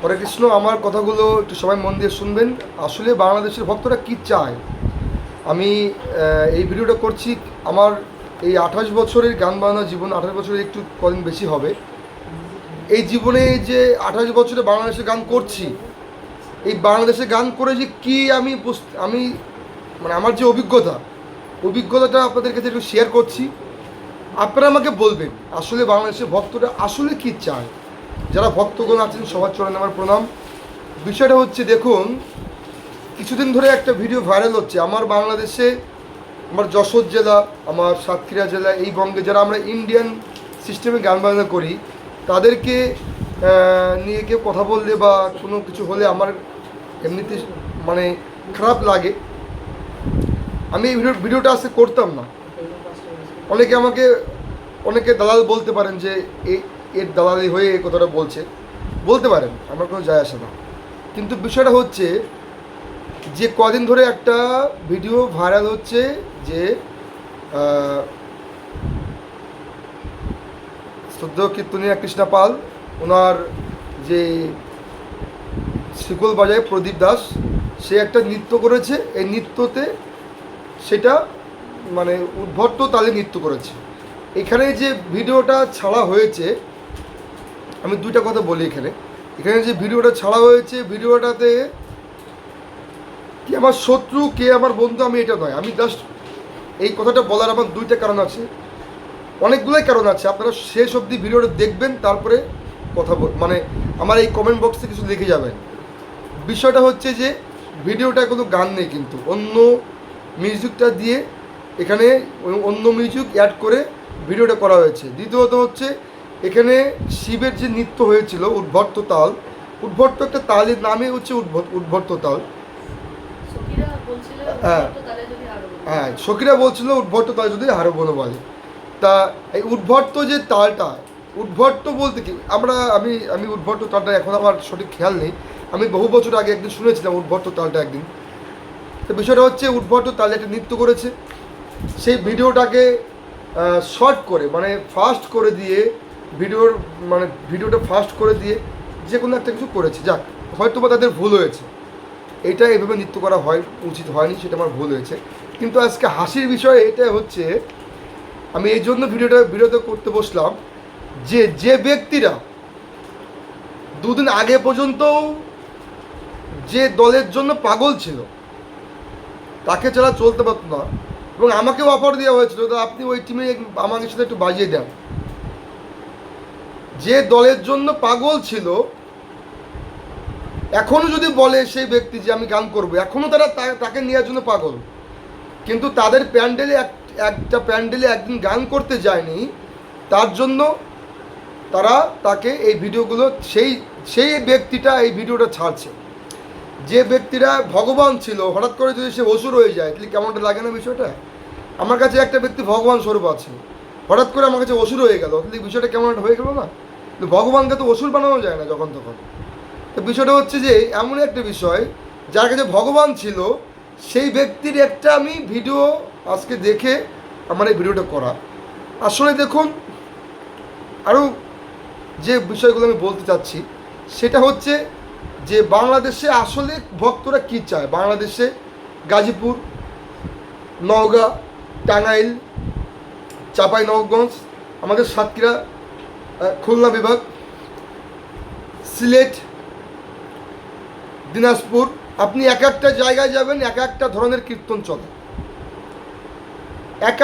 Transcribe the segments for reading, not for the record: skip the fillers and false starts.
হরে কৃষ্ণ। আমার কথাগুলো একটু সবাই মন দিয়ে শুনবেন। আসলে বাংলাদেশের ভক্তরা কি চায়, আমি এই ভিডিওটা করছি। আমার এই 28 বছরের গান বাজনা জীবন, 28 বছরের একটু কদিন বেশি হবে এই জীবনে, যে 28 বছরে বাংলাদেশে গান করছি, এই বাংলাদেশে গান করে যে কী আমি মানে আমার যে অভিজ্ঞতাটা আপনাদের কাছে একটু শেয়ার করছি। আপনারা আমাকে বলবেন আসলে বাংলাদেশের ভক্তরা আসলে কি চায়। যারা ভক্তগণ আছেন সবার চরণে আমার প্রণাম। বিষয়টা হচ্ছে, দেখুন, কিছুদিন ধরে একটা ভিডিও ভাইরাল হচ্ছে। আমার বাংলাদেশে, আমার যশোর জেলা, আমার সাতক্ষীরা জেলা, এই বঙ্গে যারা আমরা ইন্ডিয়ান সিস্টেমে গান বাজনা করি, তাদেরকে নিয়ে কেউ কথা বললে বা কোনো কিছু হলে আমার এমনিতে মানে খারাপ লাগে। আমি এই ভিডিওটা আজকে করতাম না। অনেকে দালাল বলতে পারেন যে এর দালালি হয়ে এই কথাটা বলতে পারেন, আমার কোনো যায় আসে না। কিন্তু বিষয়টা হচ্ছে যে কদিন ধরে একটা ভিডিও ভাইরাল হচ্ছে যে শ্রদ্ধেয় কীর্তনীয়া কৃষ্ণা পাল, ওনার যে শিকল বাজায় প্রদীপ দাস, সে একটা নৃত্য করেছে। এই নৃত্যতে সেটা মানে উদ্ভট্ট তালে নৃত্য করেছে। এখানে যে ভিডিওটা ছাড়া হয়েছে, আমি দুইটা কথা বলি। এখানে যে ভিডিওটা ছাড়া হয়েছে, ভিডিওটাতে কে আমার শত্রু কে আমার বন্ধু আমি এটা নয়। আমি জাস্ট এই কথাটা বলার আমার দুইটা কারণ আছে, অনেকগুলোই কারণ আছে। আপনারা শেষ অবধি ভিডিওটা দেখবেন, তারপরে কথা মানে আমার এই কমেন্ট বক্সে কিছু লিখে যাবেন। বিষয়টা হচ্ছে যে ভিডিওটা কোনো গান নেই, কিন্তু অন্য মিউজিকটা দিয়ে এখানে অন্য মিউজিক অ্যাড করে ভিডিওটা করা হয়েছে। দ্বিতীয়ত হচ্ছে, এখানে শিবের যে নৃত্য হয়েছিল উদ্ভট্ট তাল, উদ্ভট্ট একটা তালের নামে হচ্ছে উদ্ভট্ট তাল। হ্যাঁ, সখীরা বলছিল উদ্ভট্ট তাল যদি হারো বলো বলে। তা এই উদ্ভট্ট যে তালটা, উদ্ভট্ট বলতে কি, আমি উদ্ভট্ট তালটা এখন আমার সঠিক খেয়াল নেই। আমি বহু বছর আগে একদিন শুনেছিলাম উদ্ভট্ট তালটা একদিন। তো বিষয়টা হচ্ছে, উদ্ভট্ট তালে একটা নৃত্য করেছে, সেই ভিডিওটাকে শর্ট করে মানে ফাস্ট করে দিয়ে ভিডিওটা ফাস্ট করে দিয়ে যে কোনো একটা কিছু করেছে। যাক, হয়তো বা তাদের ভুল হয়েছে, এটা এভাবে নৃত্য করা উচিত হয়নি, সেটা আমার ভুল হয়েছে। কিন্তু আজকে হাসির বিষয় এটা হচ্ছে, আমি এই জন্য ভিডিওটা করতে বসলাম যে ব্যক্তিরা দুদিন আগে পর্যন্ত যে দলের জন্য পাগল ছিল, তাকে ছাড়া চলতে পারত না, এবং আমাকেও অফার দেওয়া হয়েছিল, তো আপনি ওই টিমে আমাকে সাথে একটু বাজিয়ে দেন। যে দলের জন্য পাগল ছিল, এখনও যদি বলে সেই ব্যক্তি যে আমি গান করবো, এখনও তারা তাকে নেওয়ার জন্য পাগল। কিন্তু তাদের একটা প্যান্ডেলে একদিন গান করতে যায়নি, তার জন্য তারা তাকে এই ভিডিওগুলো সেই ব্যক্তিটা এই ভিডিওটা ছাড়ছে। যে ব্যক্তিরা ভগবান ছিল, হঠাৎ করে যদি সে অসুর হয়ে যায়, তাহলে কেমনটা লাগে না বিষয়টা? আমার কাছে একটা ব্যক্তি ভগবান স্বরূপ আছে, হঠাৎ করে আমার কাছে অসুর হয়ে গেল, তাহলে বিষয়টা কেমন একটা হয়ে গেল না? ভগবানকে তো অসুর বানানো যায় না যখন তখন। তো বিষয়টা হচ্ছে যে এমন একটা বিষয়, যার কাছে ভগবান ছিল, সেই ব্যক্তির একটা আমি ভিডিও আজকে দেখে আমার এই ভিডিওটা করা। আসলে দেখুন, আরও যে বিষয়গুলো আমি বলতে চাচ্ছি সেটা হচ্ছে যে বাংলাদেশে আসলে ভক্তরা কী চায়। বাংলাদেশে গাজীপুর, নওগাঁ, টাঙ্গাইল, চাঁপাইনবাবগঞ্জ, আমাদের সাতক্ষীরা, খুলনা বিভাগ, সিলেট, দিনাজপুর, আপনি এক একটা জায়গায় যাবেন, এক একটা ধরনের কীর্তন চলে। এক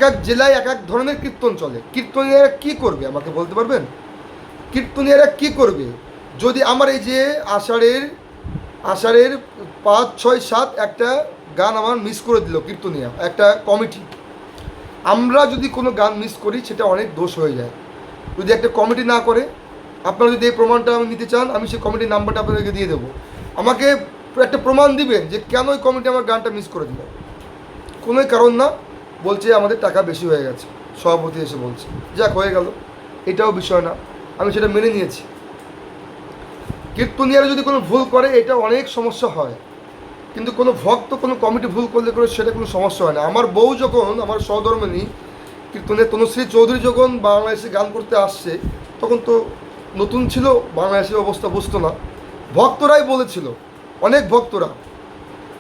এক জেলায় এক এক ধরনের কীর্তন চলে। কীর্তনীয়রা কী করবে আমাকে বলতে পারবেন? কীর্তনীয়রা কী করবে যদি আমার এই যে আষাঢ়ের 5, 6, 7 একটা গান আমার মিস করে দিল কীর্তনীয়া একটা কমিটি। আমরা যদি কোনো গান মিস করি, সেটা অনেক দোষ হয়ে যায়। যদি একটা কমিটি না করে, আপনারা যদি এই প্রমাণটা আমি নিতে চান, আমি সেই কমিটির নাম্বারটা আপনাদেরকে দিয়ে দেবো। আমাকে একটা প্রমাণ দিবেন যে কেন ওই কমিটি আমার গানটা মিস করে দিল। কোনো কারণ না, বলছে আমাদের টাকা বেশি হয়ে গেছে, সভাপতি এসে বলছে। যাক, হয়ে গেল, এটাও বিষয় না, আমি সেটা মেনে নিয়েছি। কীর্তনীয়ারা যদি কোনো ভুল করে, এটা অনেক সমস্যা হয়, কিন্তু কোনো ভক্ত কোনো কমিটি ভুল করলে করে সেটা কোনো সমস্যা হয় না। আমার বউ যখন, আমার সহধর্মিণী কীর্তনের তনুশ্রী চৌধুরী যখন বাংলাদেশে গান করতে আসছে, তখন তো নতুন ছিল, বাংলাদেশের অবস্থা বুঝতো না, ভক্তরাই বলেছিল, অনেক ভক্তরা,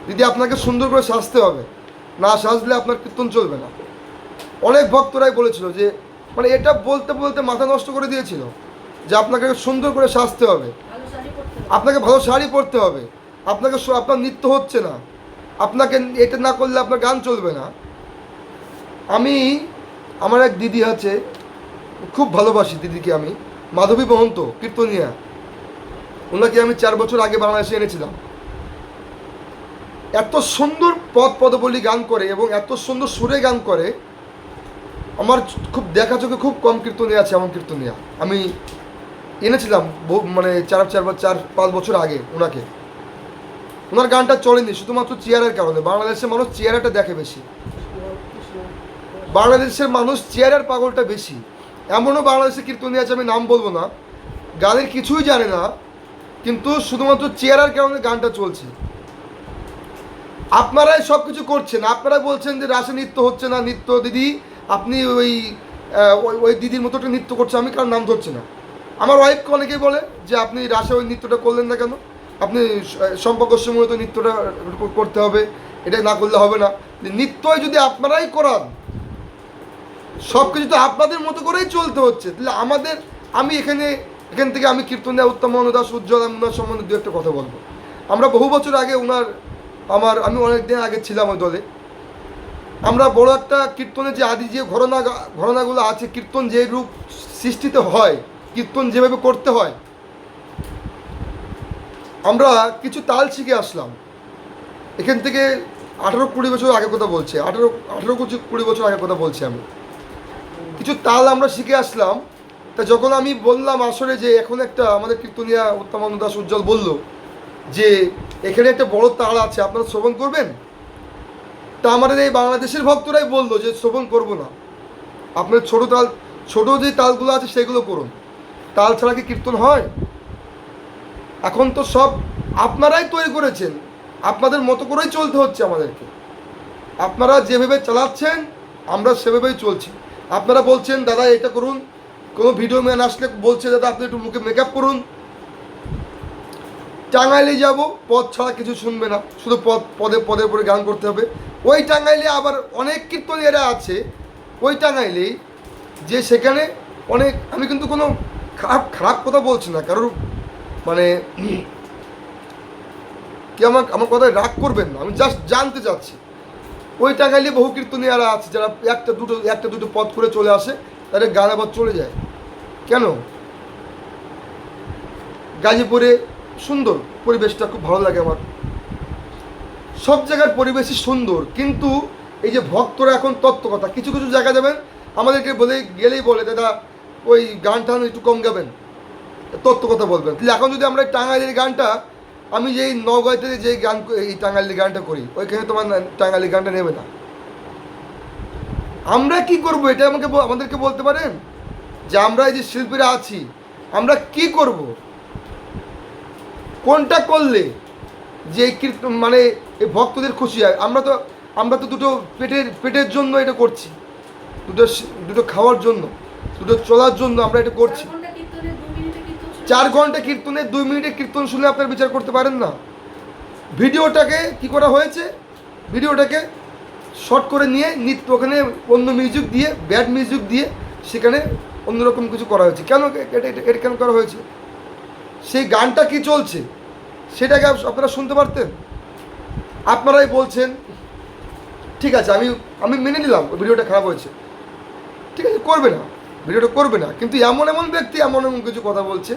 দিদি আপনাকে সুন্দর করে সাজতে হবে, না সাজলে আপনার কীর্তন চলবে না। অনেক ভক্তরাই বলেছিল যে, মানে এটা বলতে বলতে মাথা নষ্ট করে দিয়েছিল যে আপনাকে সুন্দর করে সাজতে হবে, আপনাকে ভালো শাড়ি পরতে হবে, আপনাকে আপনার নৃত্য হচ্ছে না, আপনাকে এটা না করলে আপনার গান চলবে না। আমার এক দিদি আছে, খুব ভালোবাসি দিদিকে আমি, মাধবী মহন্ত কীর্তনিয়া, ওনাকে আমি 4 বছর আগে বাংলাদেশে এনেছিলাম। এত সুন্দর পদবলী গান করে এবং এত সুন্দর সুরে গান করে, আমার খুব দেখা চোখে খুব কম কীর্তনিয়া আছে এমন কীর্তনিয়া। আমি এনেছিলাম মানে 4-5 বছর আগে ওনাকে। ওনার গানটা চলেনি শুধুমাত্র চেয়ারের কারণে। বাংলাদেশের মানুষ চেয়ারটা দেখে বেশি, বাংলাদেশের মানুষ চেয়ারের পাগলটা বেশি। এমনও বাংলাদেশের কীর্তনী আছে, আমি নাম বলবো না, গানের কিছুই জানে না, কিন্তু শুধুমাত্র চেয়ারের কারণে গানটা চলছে। আপনারাই সব কিছু করছেন, আপনারাই বলছেন যে রাসে নৃত্য হচ্ছে না। নৃত্য দিদি আপনি ওই দিদির মতো একটা নৃত্য করছে, আমি কারোর নাম ধরছি না। আমার ওয়াইফকে অনেকেই বলে যে আপনি রাসে ওই নৃত্যটা করলেন না কেন, আপনি সম্পর্কের সময় তো নৃত্যটা করতে হবে, এটা না করলে হবে না। নৃত্যই যদি আপনারাই করান, সব কিছু তো আপনাদের মতো করেই চলতে হচ্ছে, তাহলে আমি এখান থেকে আমি কীর্তনিয়া উত্তম দাস উজ্জ্বল, আমি ওনার সম্বন্ধে দু একটা কথা বলবো। আমরা বহু বছর আগে আমি অনেক দিন আগে ছিলাম ওই দলে। আমরা বড় একটা কীর্তনের যে আদি যে ঘরানাগুলো আছে, কীর্তন যে রূপ সৃষ্টিতে হয়, কীর্তন যেভাবে করতে হয়, আমরা কিছু তাল শিখে আসলাম। এখান থেকে 18-20 বছর আগে কথা বলছি, 18-20 বছর আগে কথা বলছি। আমি কিছু তাল আমরা শিখে আসলাম। তা যখন আমি বললাম আসলে যে এখন একটা আমাদের কীর্তনিয়া উত্তমানন্দ দাস উজ্জ্বল বলল যে এখানে একটা বড় তাল আছে, আপনারা শ্রবণ করবেন। তা আমাদের এই বাংলাদেশের ভক্তরাই বললো যে শ্রবণ করবো না, আপনার ছোট যে তালগুলো আছে সেগুলো করুন, তাল ছাড়া কি কীর্তন হয়? এখন তো সব আপনারাই তৈরি করেছেন, আপনাদের মতো করেই চলতে হচ্ছে আমাদেরকে। আপনারা যেভাবে চালাচ্ছেন আমরা সেভাবেই চলছি। আপনারা বলছেন দাদা এটা করুন, কোনো ভিডিও ম্যান আসলে বলছে দাদা আপনি একটু মুখে মেকআপ করুন। টাঙ্গাইলে যাব, পদ ছাড়া কিছু শুনবে না, শুধু পদের পরে গান করতে হবে। ওই টাঙ্গাইলে আবার অনেক কীর্তনীয়রা আছে, ওই টাঙ্গাইলেই যে সেখানে অনেক, আমি কিন্তু কোনো খারাপ কথা বলছি না কারোর, মানে কি আমার কথায় রাগ করবেন না, আমি জাস্ট জানতে চাচ্ছি। ওই টাঙ্গাইলে বহু কীর্তনীয়রা আছে যারা একটা দুটো পদ করে চলে আসে, তাদের গান আবার চলে যায় কেন? গাজীপুরে সুন্দর পরিবেশটা, খুব ভালো লাগে আমার, সব জায়গার পরিবেশই সুন্দর, কিন্তু এই যে ভক্তরা এখন তত্ত্ব কথা, কিছু কিছু জায়গা যাবেন আমাদেরকে গেলেই বলে দাদা ওই গান টান একটু কম গাবেন, তত্ত্ব কথা বলবেন। তাহলে এখন যদি আমরা টাঙ্গাইলের গানটা, আমি যেই নওগাঁতে যে গান এই টাঙ্গাইলের গানটা করি, ওইখানে তোমার টাঙ্গাইলের গানটা নেবে না, আমরা কি করব? এটা আমাদেরকে বলতে পারেন যে আমরা এই যে শিল্পীরা আছি আমরা কি করব, কোনটা করলে যে কীর্তন মানে এই ভক্তদের খুশি হয়? আমরা তো দুটো পেটের জন্য এটা করছি, দুটো খাওয়ার জন্য, দুটো চলার জন্য আমরা এটা করছি। 4 ঘন্টা কীর্তনে 2 মিনিটের কীর্তন শুনে আপনার বিচার করতে পারেন না। ভিডিওটাকে কি করা হয়েছে, ভিডিওটাকে শর্ট করে নিয়ে নৃত্য ওখানে অন্য মিউজিক দিয়ে, ব্যাড মিউজিক দিয়ে সেখানে অন্যরকম কিছু করা হয়েছে। কেন এটা কেন করা হয়েছে? সেই গানটা কি চলছে সেটাকে আপনারা শুনতে পারতেন। আপনারাই বলছেন ঠিক আছে, আমি মেনে নিলাম ওই ভিডিওটা খারাপ হয়েছে, ঠিক আছে, করবে না, ভিডিওটা করবে না, কিন্তু এমন ব্যক্তি এমন কিছু কথা বলছে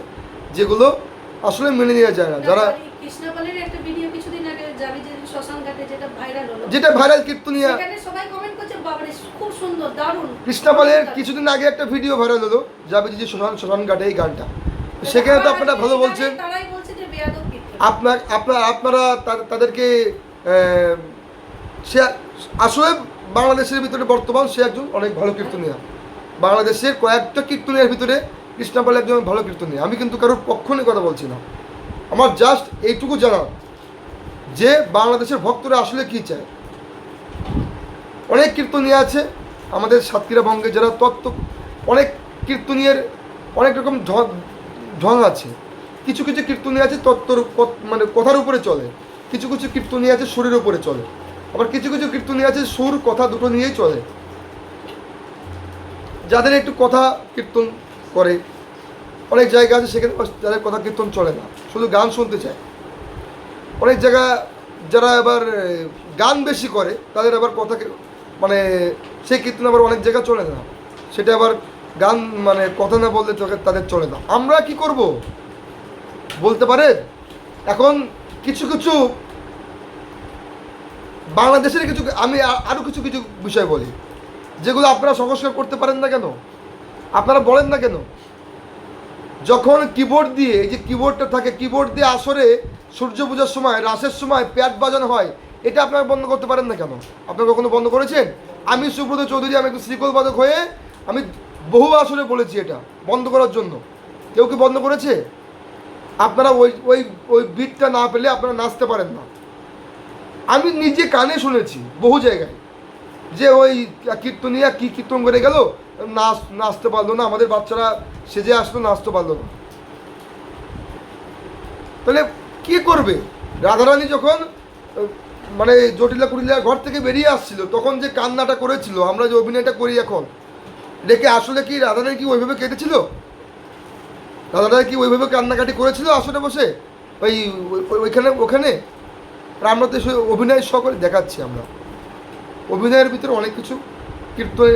যেগুলো আসলে মেনে নেওয়া যায় না। যারা কৃষ্ণপালের একটা ভিডিও কিছুদিন আগে যাবি যে শ্মশানঘাটে যেটা ভাইরাল কীর্তনিয়া, সেখানে সবাই কমেন্ট করছে বাবারে খুব সুন্দর, দারুণ। কৃষ্ণপালের কিছুদিন আগে একটা ভিডিও ভাইরাল হলো, যাবে যে শ্মশানঘাটে এই গানটা, সেখানে তো আপনারা ভালো বলছেন। তারাই বলছে যে বেয়াদব কীর্তন। আপনারা তাদেরকে সে আসলে বাংলাদেশের ভিতরে বর্তমান সে একজন অনেক ভালো কীর্তনিয়া। বাংলাদেশের কয়েকটা কীর্তনিয়ার ভিতরে কৃষ্ণপাল একজন ভালো কীর্তনিয়া। আমি কিন্তু কারোর পক্ষ নিয়ে কথা বলছি না, আমার জাস্ট এইটুকু জানা যে বাংলাদেশের ভক্তরা আসলে কী চায়। অনেক কীর্তনিয়া আছে আমাদের সাতক্ষীরা বঙ্গে যারা তত্ত্ব, অনেক কীর্তনিয়ার অনেক রকম ঢং আছে, কিছু কিছু কীর্তনী আছে তত্ত্বর মানে কথার উপরে চলে, কিছু কিছু কীর্তনী আছে সুরের উপরে চলে, আবার কিছু কিছু কীর্তনী আছে সুর কথা দুটো নিয়েই চলে। যাদের একটু কথা কীর্তন করে অনেক জায়গা আছে সেখানে যাদের কথা কীর্তন চলে না, শুধু গান শুনতে চায়। অনেক জায়গা যারা আবার গান বেশি করে তাদের আবার কথা মানে সেই কীর্তন আবার অনেক জায়গা চলে না, সেটা আবার গান মানে কথা না বললে তাদের চলে না। আমরা কি করব বলতে পারে? এখন কিছু কিছু বাংলাদেশের কিছু, আমি আরও কিছু কিছু বিষয় বলি যেগুলো আপনারা সংস্কার করতে পারেন না কেন, আপনারা বলেন না কেন? যখন কিবোর্ড দিয়ে, এই যে কিবোর্ডটা থাকে, কিবোর্ড দিয়ে আসরে সূর্য পূজার সময় রাসের সময় প্যাড বাজানো হয়, এটা আপনারা বন্ধ করতে পারেন না কেন? আপনারা কখনো বন্ধ করেছেন? আমি সুব্রত চৌধুরী, আমি একটু শ্রীকল বাদক হয়ে আমি বহু আসরে বলেছি এটা বন্ধ করার জন্য। কেউ কি বন্ধ করেছে? আপনারা ওই ওই ওই বিটটা না পেলে আপনারা নাচতে পারেন না। আমি নিজে কানে শুনেছি বহু জায়গায় যে ওই কীর্তনিয়া কী কীর্তন করে গেল, নাচতে পারলো না, আমাদের বাচ্চারা সেজে আসলো, নাচতে পারলো না। তাহলে কি করবে? রাধারানী যখন মানে জটিলা কুটিলা ঘর থেকে বেরিয়ে আসছিল তখন যে কান্নাটা করেছিল, আমরা যে অভিনয়টা করি এখন, দেখে আসলে কি রাধারানী কি ওইভাবে কেটেছিল? রাধারানী কি ওইভাবে কান্নাকাটি করেছিল আসলে বসে ওইখানে ওখানে? আমরা তো অভিনয় সকলে দেখাচ্ছি, আমরা অভিনয়ের ভিতরে অনেক কিছু, কীর্তনে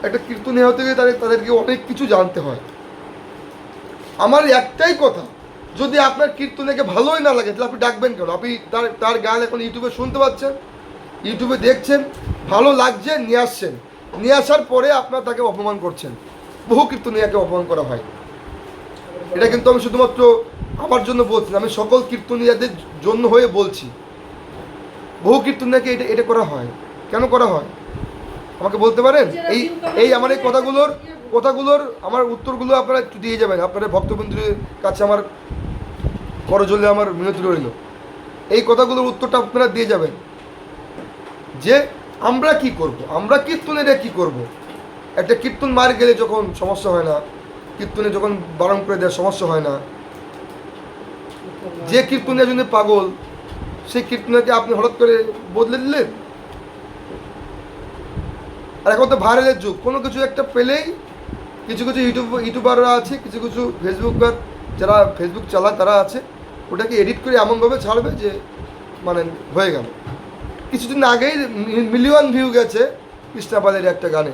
একটা কীর্তনী হতে গেলে তাদেরকে অনেক কিছু জানতে হয়। আমার একটাই কথা, যদি আপনার কীর্তনেকে ভালোই না লাগে তাহলে আপনি ডাকবেন কেন? আপনি তার গান এখন ইউটিউবে শুনতে পাচ্ছেন, ইউটিউবে দেখছেন, ভালো লাগছে, নিয়ে আসছেন, নিয়ে আসার পরে আপনার তাকে অপমান করছেন। বহু কীর্তনীয়াকে অপমান করা হয়। এটা কিন্তু আমি শুধুমাত্র আমার জন্য বলছি, আমি সকল কীর্তনীয়াদের জন্য হয়ে বলছি। বহু কীর্তনীয়াকে এটা এটা করা হয়। কেন করা হয় আমাকে বলতে পারেন? এই আমার এই কথাগুলোর আমার উত্তরগুলো আপনারা একটু দিয়ে যাবেন। আপনাদের ভক্তবৃন্দের কাছে আমার করজলে আমার মিনতি রইল, এই কথাগুলোর উত্তরটা আপনারা দিয়ে যাবেন যে আমরা কি করব, আমরা কীর্তনেরা কি করব। একটা কীর্তন মার গেলে যখন সমস্যা হয় না, কীর্তনে যখন বারণ করে দেওয়ার সমস্যা হয় না, যে কীর্তনের জন্য পাগল সেই কীর্তনকে আপনি হঠাৎ করে বদলে দিলেন। আর এখন তো ভাইরালের যুগ, কোনো কিছু একটা পেলেই কিছু কিছু ইউটিউবাররা আছে, কিছু কিছু ফেসবুকার যারা ফেসবুক চালায় তারা আছে, ওটাকে এডিট করে এমনভাবে ছাড়বে যে মানে হয়ে গেল। কিছুদিন আগেই মিলিয়ন ভিউ গেছে কৃষ্ণাপালের একটা গানে,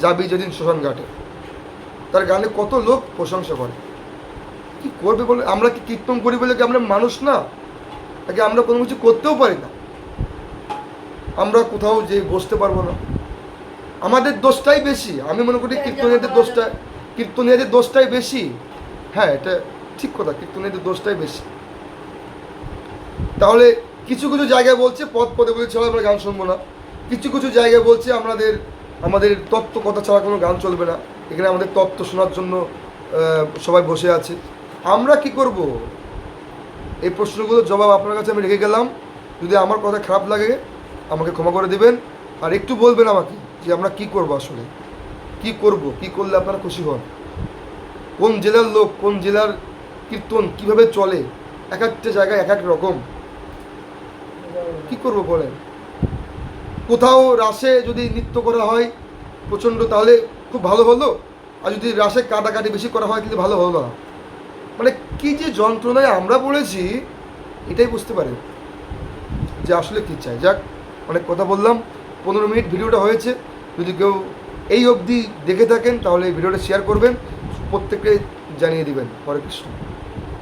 যাবি যেদিন শ্মশান ঘাটে। তার গানে কত লোক প্রশংসা করে। কি করবে বলে? আমরা কি কীর্তন করি বলে কি আমরা মানুষ না? তাকে আমরা কোনো কিছু করতেও পারি না, আমরা কোথাও যে বসতে পারবো না। আমাদের দোষটাই বেশি, আমি মনে করি কীর্তনীয়দের দোষটাই বেশি। হ্যাঁ, এটা ঠিক কথা, কীর্তনীয়দের দোষটাই বেশি। তাহলে কিছু কিছু জায়গায় বলছে পদ পদে বলে ছাড়া আমরা গান শুনবো না, কিছু কিছু জায়গায় বলছে আমাদের তত্ত্ব কথা ছাড়া কোনো গান চলবে না, এখানে আমাদের তত্ত্ব শোনার জন্য সবাই বসে আছে। আমরা কি করব? এই প্রশ্নগুলোর জবাব আপনার কাছে আমি রেখে গেলাম। যদি আমার কথা খারাপ লাগে আমাকে ক্ষমা করে দেবেন, আর একটু বলবেন আমাকে যে আমরা কি করব, আসলে কি করব, কি করলে আপনারা খুশি হন। কোন জেলার লোক, কোন জেলার কীর্তন কিভাবে চলে, এক একটা জায়গায় এক এক রকম। কি করব বলেন? কোথাও রাসে যদি নৃত্য করা হয় প্রচণ্ড তাহলে খুব ভালো হলো, আর যদি রাসে কাটাকাটি বেশি করা হয় কিন্তু ভালো হলো না। মানে কি যে যন্ত্রণায় আমরা পড়েছি এটাই বুঝতে পারি যে আসলে কী চাই। যাক, অনেক কথা বললাম, 15 মিনিট ভিডিওটা হয়েছে। যদি কেউ এই অবধি দেখে থাকেন তাহলে এই ভিডিওটা শেয়ার করবেন, প্রত্যেককে জানিয়ে দিবেন। হরে কৃষ্ণ।